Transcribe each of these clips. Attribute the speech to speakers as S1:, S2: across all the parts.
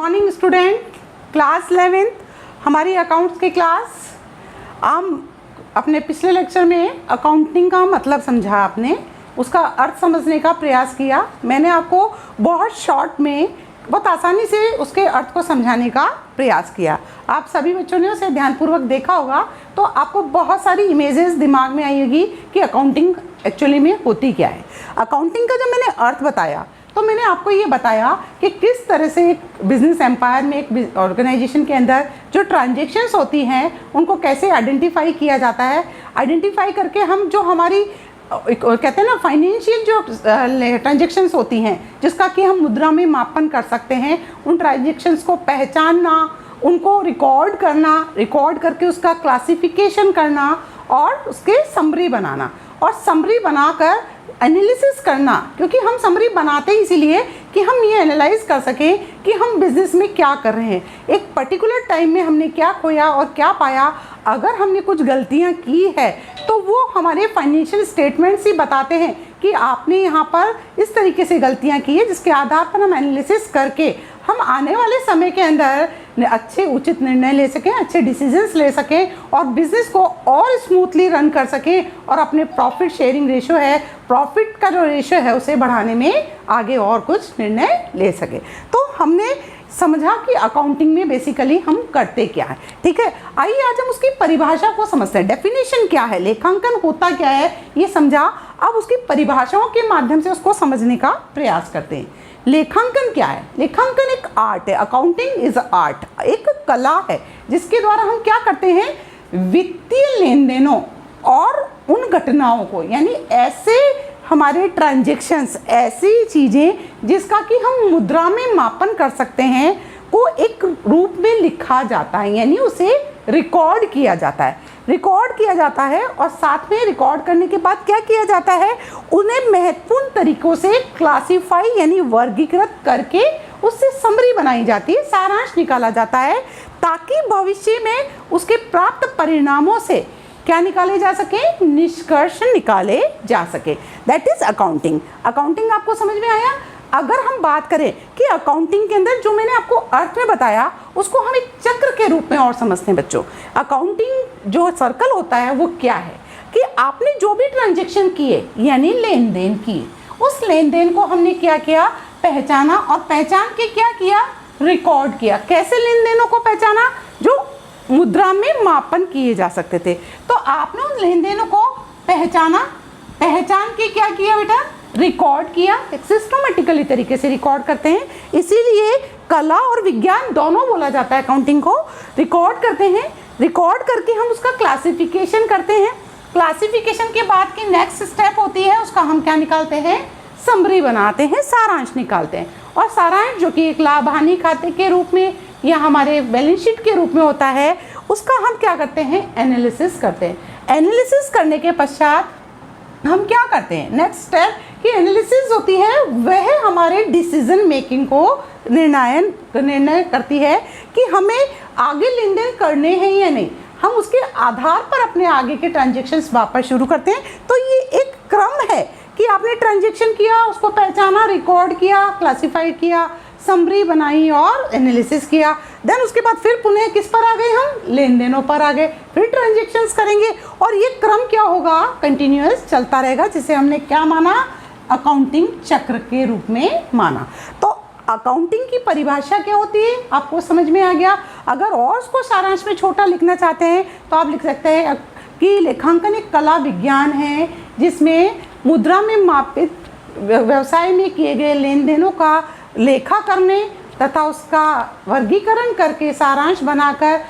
S1: Morning student, class 11th हमारी accounts की class. हम अपने पिछले लेक्चर में अकाउंटिंग का मतलब समझा, आपने उसका अर्थ समझने का प्रयास किया। मैंने आपको बहुत शॉर्ट में बहुत आसानी से उसके अर्थ को समझाने का प्रयास किया। आप सभी बच्चों ने उसे ध्यानपूर्वक देखा होगा तो आपको बहुत सारी इमेजेस दिमाग में आई होगी कि अकाउंटिंग एक्चुअली में होती क्या है। अकाउंटिंग का जब मैंने अर्थ बताया तो मैंने आपको ये बताया कि किस तरह से एक बिजनेस एम्पायर में, एक ऑर्गेनाइजेशन के अंदर जो ट्रांजैक्शंस होती हैं उनको कैसे आइडेंटिफाई किया जाता है। आइडेंटिफाई करके हम जो हमारी कहते हैं ना फाइनेंशियल जो ट्रांजैक्शंस होती हैं जिसका कि हम मुद्रा में मापन कर सकते हैं, उन ट्रांजैक्शंस को पहचानना, उनको रिकॉर्ड करना, रिकॉर्ड करके उसका क्लासिफिकेशन करना और उसके समरी बनाना, और समरी बनाकर एनालिसिस करना। क्योंकि हम समरी बनाते हैं इसीलिए कि हम ये एनालाइज कर सकें कि हम बिजनेस में क्या कर रहे हैं, एक पर्टिकुलर टाइम में हमने क्या खोया और क्या पाया। अगर हमने कुछ गलतियां की है तो वो हमारे फाइनेंशियल स्टेटमेंट्स ही बताते हैं कि आपने यहाँ पर इस तरीके से गलतियां की है, जिसके आधार पर हम एनालिसिस करके हम आने वाले समय के अंदर अच्छे उचित निर्णय ले सकें, अच्छे डिसीजंस ले सकें और बिज़नेस को और स्मूथली रन कर सकें और अपने प्रॉफिट शेयरिंग रेशो है, प्रॉफिट का जो रेशो है उसे बढ़ाने में आगे और कुछ निर्णय ले सके। तो हमने समझा कि अकाउंटिंग में बेसिकली हम करते क्या है। ठीक है, आइए आज हम उसकी परिभाषा को समझते हैं। डेफिनेशन क्या है, लेखांकन होता क्या है, ये समझा। अब उसकी परिभाषाओं के माध्यम से उसको समझने का प्रयास करते हैं। लेखांकन क्या है? लेखांकन एक आर्ट है। अकाउंटिंग इज आर्ट, एक कला है जिसके द्वारा हम क्या करते हैं, वित्तीय लेन देनों और उन घटनाओं को, यानी ऐसे हमारे ट्रांजैक्शंस, ऐसी चीज़ें जिसका कि हम मुद्रा में मापन कर सकते हैं, को एक रूप में लिखा जाता है, यानी उसे रिकॉर्ड किया जाता है। रिकॉर्ड किया जाता है और साथ में रिकॉर्ड करने के बाद क्या किया जाता है, उन्हें महत्वपूर्ण तरीकों से क्लासिफाई यानी वर्गीकृत करके उससे समरी बनाई जाती है, सारांश निकाला जाता है, ताकि भविष्य में उसके प्राप्त परिणामों से क्या निकाले जा सके, निष्कर्ष निकाले जा सके। That is accounting. अकाउंटिंग आपको समझ में आया? अगर हम बात करें कि अकाउंटिंग के अंदर जो मैंने आपको अर्थ में बताया उसको हम एक चक्र के रूप में और समझते हैं बच्चों। अकाउंटिंग जो सर्कल होता है वो क्या है कि आपने जो भी ट्रांजैक्शन किए यानी लेन देन किए, उस लेन देन को हमने क्या किया, पहचाना, और पहचान के क्या किया, रिकॉर्ड किया। कैसे लेन देनों को पहचाना, जो मुद्रा में मापन किए जा सकते थे। तो आपने उन लेन देनों को पहचाना, पहचान के क्या किया बेटा, रिकॉर्ड किया। एक सिस्टमैटिकली तरीके से रिकॉर्ड करते हैं, इसीलिए कला और विज्ञान दोनों बोला जाता है अकाउंटिंग को। रिकॉर्ड करते हैं, रिकॉर्ड करके हम उसका क्लासिफिकेशन करते हैं। क्लासिफिकेशन के बाद की नेक्स्ट स्टेप होती है, उसका हम क्या निकालते हैं, समरी बनाते हैं, सारांश निकालते हैं। और सारांश जो कि एक लाभ हानि खाते के रूप में या हमारे बैलेंस शीट के रूप में होता है, उसका हम क्या करते हैं, एनालिसिस करते हैं। एनालिसिस करने के पश्चात हम क्या करते हैं, नेक्स्ट स्टेप की एनालिसिस होती है, वह हमारे डिसीजन मेकिंग को निर्णय करती है कि हमें आगे लेन देन करने हैं या नहीं। हम उसके आधार पर अपने आगे के ट्रांजैक्शंस वापस शुरू करते हैं। तो ये एक क्रम है कि आपने ट्रांजैक्शन किया, उसको पहचाना, रिकॉर्ड किया, क्लासिफाइड किया, समरी बनाई और एनालिसिस किया। देन उसके बाद फिर पुनः किस पर आ गए, हम लेन देनों पर आ गए, फिर ट्रांजैक्शंस करेंगे और ये क्रम क्या होगा, कंटिन्यूअस चलता रहेगा, जिसे हमने क्या माना, अकाउंटिंग चक्र के रूप में माना। तो अकाउंटिंग की परिभाषा क्या होती है आपको समझ में आ गया। अगर और उसको सारांश में छोटा लिखना चाहते हैं तो आप लिख सकते हैं कि लेखांकन एक कला विज्ञान है जिसमें मुद्रा में मापित व्यवसाय में किए गए लेन देनों का लेखा करने तथा उसका वर्गीकरण करके सारांश बनाकर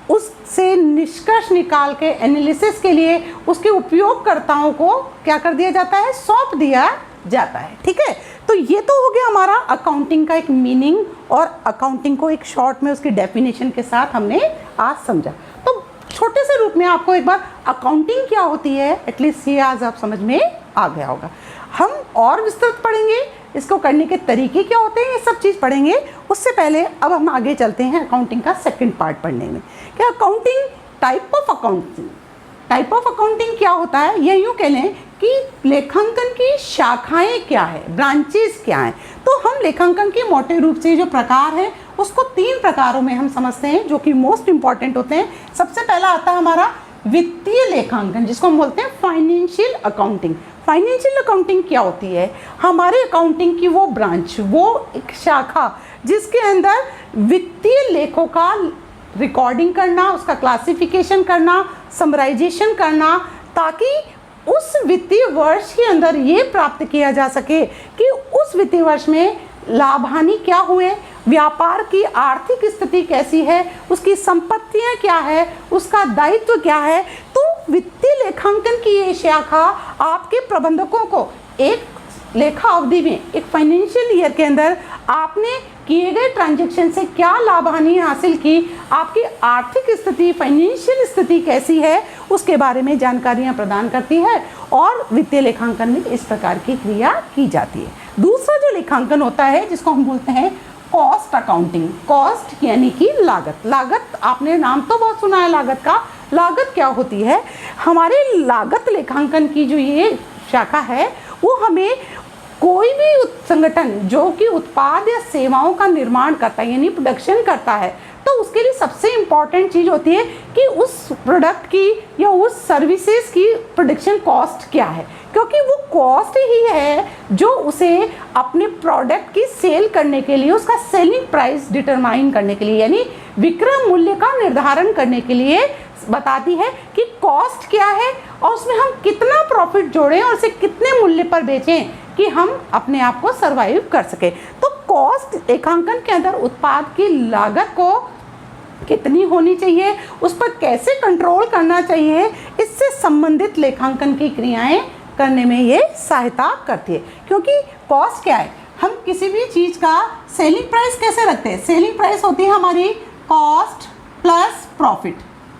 S1: उससे निष्कर्ष निकाल के एनालिसिस के लिए उसके उपयोगकर्ताओं को क्या कर दिया जाता है, सौंप दिया जाता है। ठीक है, तो ये तो हो गया हमारा अकाउंटिंग का एक मीनिंग, और अकाउंटिंग को एक शॉर्ट में उसकी डेफिनेशन के साथ हमने आज समझा। तो छोटे से रूप में आपको एक बार अकाउंटिंग क्या होती है एटलीस्ट ये आज आप समझ में आ गया होगा। हम और विस्तृत पढ़ेंगे, इसको करने के तरीके क्या होते हैं, ये सब चीज़ पढ़ेंगे। उससे पहले अब हम आगे चलते हैं अकाउंटिंग का सेकंड पार्ट पढ़ने में। क्या accounting, type of accounting, type of accounting क्या होता है, ये यूँ कह लें कि लेखांकन की शाखाएं क्या है, ब्रांचेस क्या हैं। तो हम लेखांकन के मोटे रूप से जो प्रकार हैं उसको 3 प्रकारों में हम समझते हैं जो कि मोस्ट इंपॉर्टेंट होते हैं। सबसे पहला आता है हमारा वित्तीय लेखांकन, जिसको हम बोलते हैं फाइनेंशियल अकाउंटिंग। फाइनेंशियल अकाउंटिंग क्या होती है? हमारे अकाउंटिंग की वो ब्रांच, वो एक शाखा जिसके अंदर वित्तीय लेखों का रिकॉर्डिंग करना, उसका क्लासिफिकेशन करना, समराइजेशन करना, ताकि उस वित्तीय वर्ष के अंदर ये प्राप्त किया जा सके कि उस वित्तीय वर्ष में लाभ हानि क्या हुए, व्यापार की आर्थिक स्थिति कैसी है, उसकी संपत्तियां क्या है, उसका दायित्व क्या है। तो वित्तीय लेखांकन की ये शाखा आपके प्रबंधकों को एक लेखा अवधि में, एक फाइनेंशियल ईयर के अंदर आपने किए गए ट्रांजैक्शन से क्या लाभ हानि हासिल की, आपकी आर्थिक स्थिति, फाइनेंशियल स्थिति कैसी है, उसके बारे में जानकारियां प्रदान करती है। और वित्तीय लेखांकन में इस प्रकार की क्रिया की जाती है। दूसरा जो लेखांकन होता है जिसको हम बोलते हैं कॉस्ट अकाउंटिंग। कॉस्ट यानी कि लागत। लागत, आपने नाम तो बहुत सुना है लागत का। लागत क्या होती है? हमारे लागत लेखांकन की जो ये शाखा है वो हमें कोई भी संगठन जो कि उत्पाद या सेवाओं का निर्माण करता है यानी प्रोडक्शन करता है, तो उसके लिए सबसे इम्पॉर्टेंट चीज़ होती है कि उस प्रोडक्ट की या उस सर्विसेज की प्रोडक्शन कॉस्ट क्या है, क्योंकि वो कॉस्ट ही है जो उसे अपने प्रोडक्ट की सेल करने के लिए, उसका सेलिंग प्राइस डिटरमाइन करने के लिए यानी विक्रय मूल्य का निर्धारण करने के लिए बताती है कि कॉस्ट क्या है और उसमें हम कितना प्रॉफिट जोड़ें और उसे कितने मूल्य पर बेचें कि हम अपने आप को सर्वाइव कर सके। तो कॉस्ट लेखांकन के अंदर उत्पाद की लागत को कितनी होनी चाहिए, उस पर कैसे कंट्रोल करना चाहिए, इससे संबंधित लेखांकन की क्रियाएं करने में ये सहायता करती है। क्योंकि कॉस्ट क्या है? हम किसी भी चीज़ का सेलिंग प्राइस कैसे रखते हैं? सेलिंग प्राइस होती है हमारी कॉस्ट प्लस प्रॉफिट।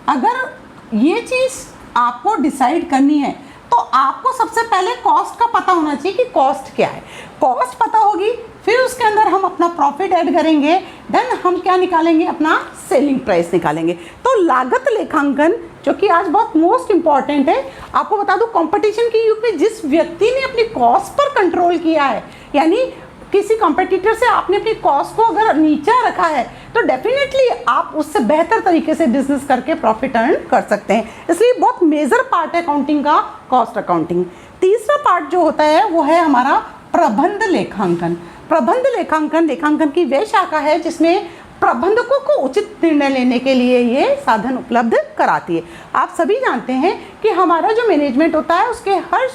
S1: अगर ये चीज़ आपको डिसाइड करनी है तो आपको सबसे पहले कॉस्ट का पता होना चाहिए कि कॉस्ट क्या है। कॉस्ट पता होगी, फिर उसके अंदर हम अपना प्रॉफिट ऐड करेंगे, देन हम क्या निकालेंगे? अपना सेलिंग प्राइस निकालेंगे। तो लागत लेखांकन जो कि आज बहुत मोस्ट इंपॉर्टेंट है। आपको बता दूं, कंपटीशन के युग में जिस व्यक्ति ने अपनी कॉस्ट पर कंट्रोल किया है, यानी किसी कंपटीटर से आपने अपनी कॉस्ट को अगर नीचा रखा है तो डेफिनेटली आप उससे बेहतर तरीके से बिजनेस करके प्रॉफिट अर्न कर सकते हैं। इसलिए बहुत मेजर पार्ट है अकाउंटिंग का कॉस्ट अकाउंटिंग। तीसरा पार्ट जो होता है वो है हमारा प्रबंध लेखांकन। प्रबंध लेखांकन लेखांकन की वह शाखा है जिसमें प्रबंधकों को उचित निर्णय लेने के लिए ये साधन उपलब्ध कराती है। आप सभी जानते हैं कि हमारा जो मैनेजमेंट होता है उसके हर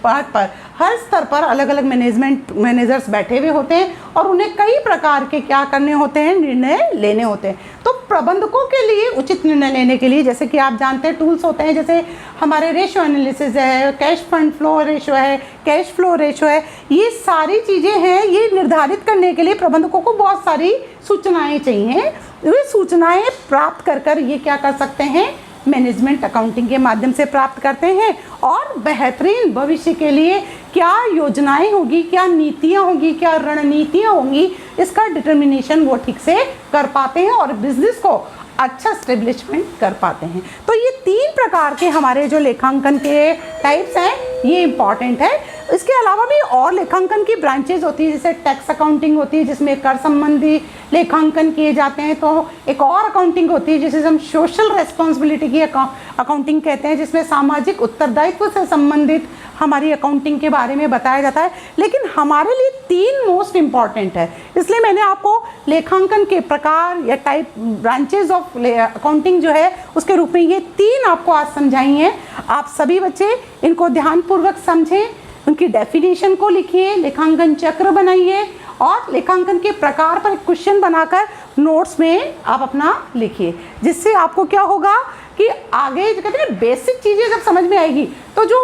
S1: पार्ट पर, हर स्तर पर अलग अलग मैनेजर्स बैठे हुए होते हैं और उन्हें कई प्रकार के क्या करने होते हैं? निर्णय लेने होते हैं। तो प्रबंधकों के लिए उचित निर्णय लेने के लिए जैसे कि आप जानते हैं टूल्स होते हैं, जैसे हमारे रेशियो एनालिसिस है, कैश फंड फ्लो रेशियो है, कैश फ्लो रेशियो है, ये सारी चीज़ें हैं। ये निर्धारित करने के लिए प्रबंधकों को बहुत सारी सूचनाएँ चाहिए। वे सूचनाएँ प्राप्त कर ये क्या कर सकते हैं? मैनेजमेंट अकाउंटिंग के माध्यम से प्राप्त करते हैं और बेहतरीन भविष्य के लिए क्या योजनाएं होगी, क्या नीतियां होगी, क्या रणनीतियां होंगी, इसका डिटर्मिनेशन वो ठीक से कर पाते हैं और बिजनेस को अच्छा स्टेब्लिशमेंट कर पाते हैं। तो ये 3 प्रकार के हमारे जो लेखांकन के टाइप्स हैं ये इम्पॉर्टेंट है। इसके अलावा भी और लेखांकन की ब्रांचेज होती है, जैसे टैक्स अकाउंटिंग होती है जिसमें कर संबंधी लेखांकन किए जाते हैं। तो एक और अकाउंटिंग होती है जिसे हम सोशल रेस्पॉन्सिबिलिटी की अकाउंटिंग कहते हैं, जिसमें सामाजिक उत्तरदायित्व से संबंधित हमारी अकाउंटिंग के बारे में बताया जाता है। लेकिन हमारे लिए 3 मोस्ट इम्पॉर्टेंट है, इसलिए मैंने आपको लेखांकन के प्रकार या टाइप ब्रांचेज ऑफ अकाउंटिंग जो है उसके रूप में ये 3 आपको आज समझाई हैं। आप सभी बच्चे इनको ध्यानपूर्वक समझें, उनकी डेफिनेशन को लिखिए, लेखांकन चक्र बनाइए और लेखांकन के प्रकार पर क्वेश्चन बनाकर नोट्स में आप अपना लिखिए, जिससे आपको क्या होगा कि आगे जो कहते हैं बेसिक चीज़ें जब समझ में आएगी तो जो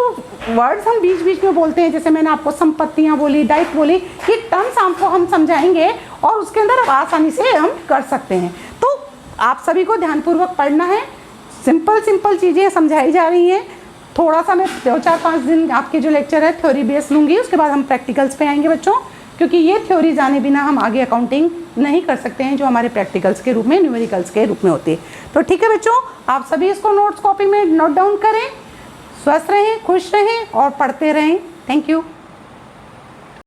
S1: वर्ड्स हम बीच बीच में बोलते हैं, जैसे मैंने आपको संपत्तियां बोली, दायित्व बोली, ये टर्म्स आपको हम समझाएंगे और उसके अंदर आसानी से हम कर सकते हैं। तो आप सभी को ध्यानपूर्वक पढ़ना है, सिंपल चीज़ें समझाई जा रही हैं। थोड़ा सा मैं 2-4-5 दिन आपके जो लेक्चर है थ्योरी बेस लूँगी, उसके बाद हम प्रैक्टिकल्स पे आएंगे बच्चों, क्योंकि ये थ्योरी जाने बिना हम आगे अकाउंटिंग नहीं कर सकते हैं जो हमारे प्रैक्टिकल्स के रूप में, न्यूमेरिकल्स के रूप में होती है। तो ठीक है बच्चों, आप सभी इसको नोट्स कॉपी में नोट डाउन करें। स्वस्थ रहें, खुश रहें और पढ़ते रहें। Thank you.